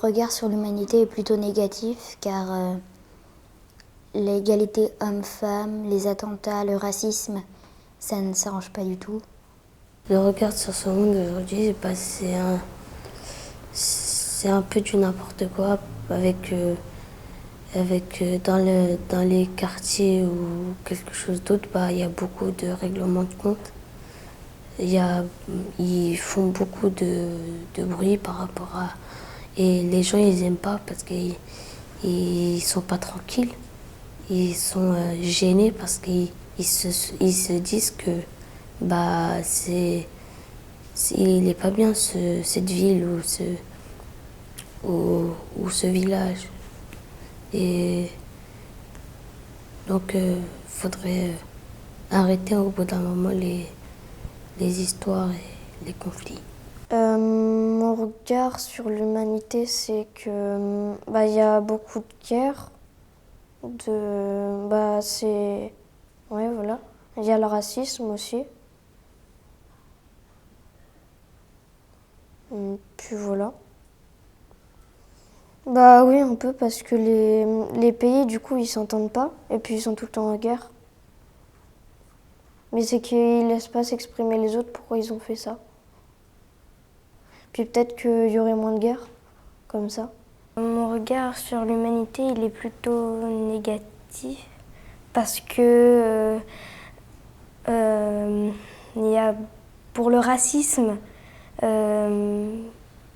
regard sur l'humanité est plutôt négatif car l'égalité homme-femme, les attentats, le racisme, ça ne s'arrange pas du tout. Le regard sur ce monde aujourd'hui, c'est un peu du n'importe quoi dans les quartiers ou quelque chose d'autre, il y a beaucoup de règlements de compte. Ils font beaucoup de bruit par rapport à... Et les gens, ils aiment pas parce qu'ils sont pas tranquilles. Ils sont gênés parce qu'ils se disent que il est pas bien cette ville ou ce village. Et donc, faudrait arrêter au bout d'un moment les histoires et les conflits. Mon regard sur l'humanité, c'est que il y a beaucoup de guerres. Ouais, voilà. Il y a le racisme aussi. Puis voilà. Bah oui, un peu, parce que les pays, du coup, ils s'entendent pas. Et puis ils sont tout le temps en guerre. Mais c'est qu'ils laissent pas s'exprimer les autres pourquoi ils ont fait ça. Puis peut-être qu'il y aurait moins de guerres, comme ça. Mon regard sur l'humanité, il est plutôt négatif. Parce que il y a pour le racisme,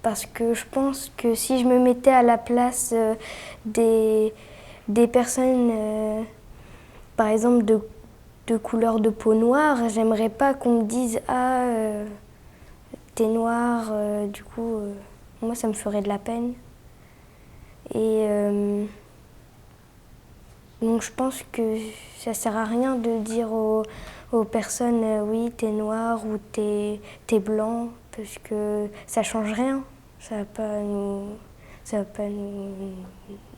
parce que je pense que si je me mettais à la place des personnes, par exemple de couleur de peau noire, j'aimerais pas qu'on me dise « Ah, t'es noir », du coup, moi ça me ferait de la peine. Et donc je pense que ça sert à rien de dire aux personnes oui, t'es noir ou t'es blanc, parce que ça change rien. Ça va pas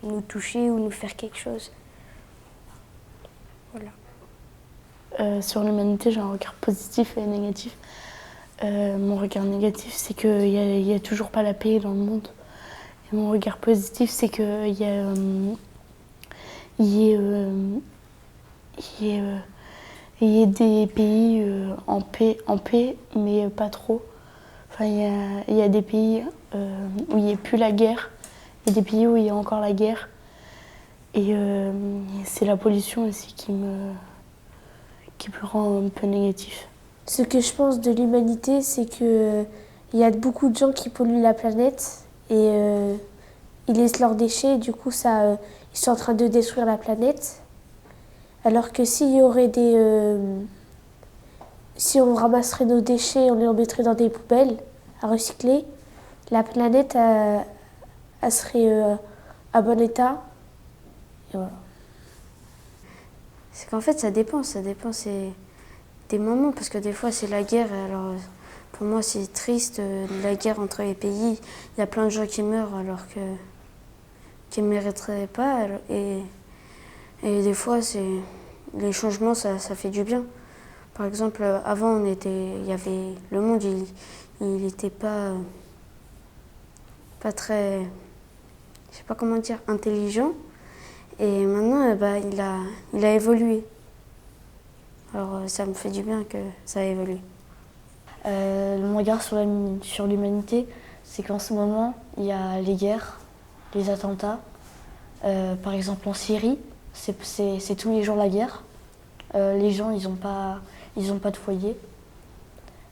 nous toucher ou nous faire quelque chose. Voilà. Sur l'humanité, j'ai un regard positif et négatif. Mon regard négatif, c'est qu'il n'y a toujours pas la paix dans le monde. Et mon regard positif, c'est qu'il y ait des pays en paix, mais pas trop. Enfin, il y a des pays où il n'y a plus la guerre, et des pays où il y a encore la guerre. Et c'est la pollution aussi qui me rend un peu négatif. Ce que je pense de l'humanité, c'est qu'il y a beaucoup de gens qui polluent la planète et ils laissent leurs déchets et du coup ils sont en train de détruire la planète. Alors que s'il y aurait si on ramasserait nos déchets, on les remettrait dans des poubelles à recycler, la planète elle serait à bon état. Et voilà. C'est qu'en fait ça dépend c'est des moments, parce que des fois c'est la guerre, alors pour moi c'est triste, la guerre entre les pays, il y a plein de gens qui meurent alors qu'ils ne mériteraient pas, et des fois les changements ça fait du bien. Par exemple, avant le monde il n'était pas très, je sais pas comment dire, intelligent, et maintenant il a évolué. Alors ça me fait du bien que ça évolue. Mon regard sur l'humanité, c'est qu'en ce moment, il y a les guerres, les attentats. Par exemple en Syrie, c'est tous les jours la guerre. Les gens, ils ont pas de foyer.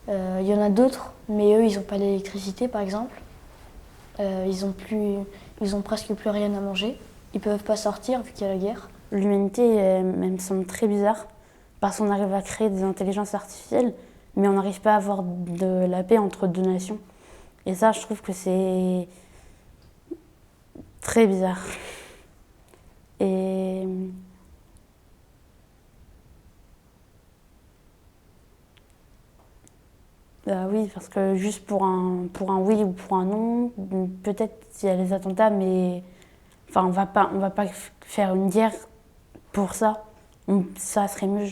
Il y en a d'autres, mais eux, ils n'ont pas d'électricité, par exemple. Ils ont presque plus rien à manger. Ils peuvent pas sortir vu qu'il y a la guerre. L'humanité, elle me semble très bizarre, parce qu'on arrive à créer des intelligences artificielles, mais on n'arrive pas à avoir de la paix entre deux nations. Et ça, je trouve que c'est très bizarre. Et oui, parce que juste pour un oui ou pour un non, peut-être s'il y a les attentats, mais enfin, on va pas faire une guerre pour ça. Ça serait mieux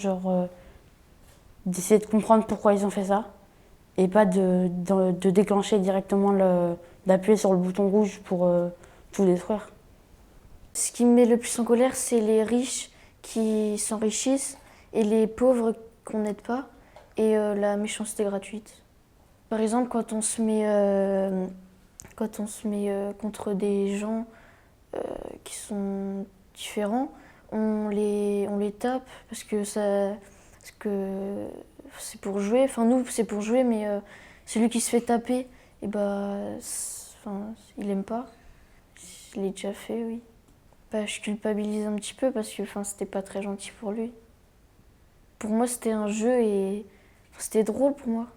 d'essayer de comprendre pourquoi ils ont fait ça et pas de déclencher directement d'appuyer sur le bouton rouge pour tout détruire. Ce qui me met le plus en colère, c'est les riches qui s'enrichissent et les pauvres qu'on n'aide pas et la méchanceté gratuite. Par exemple, quand on se met contre des gens qui sont différents, on les tape parce que c'est pour jouer. Enfin, nous, c'est pour jouer, mais celui qui se fait taper, et il aime pas. Je l'ai déjà fait, oui. Je culpabilise un petit peu parce que c'était pas très gentil pour lui. Pour moi, c'était un jeu et c'était drôle pour moi.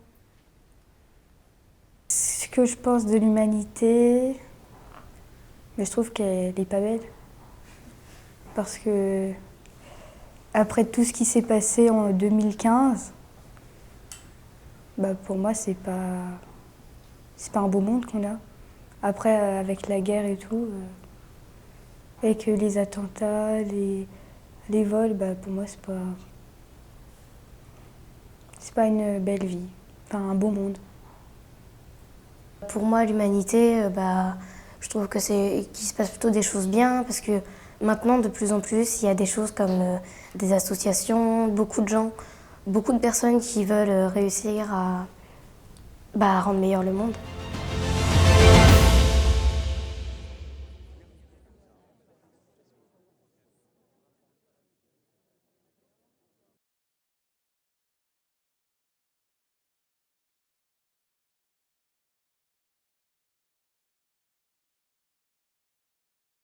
Ce que je pense de l'humanité, mais je trouve qu'elle n'est pas belle. Parce que, après tout ce qui s'est passé en 2015, pour moi, c'est pas un beau monde qu'on a. Après, avec la guerre et tout, avec les attentats, les vols, pour moi, c'est pas une belle vie, un beau monde. Pour moi, l'humanité, je trouve qu'il se passe plutôt des choses bien parce que maintenant, de plus en plus, il y a des choses comme des associations, beaucoup de gens, beaucoup de personnes qui veulent réussir à rendre meilleur le monde.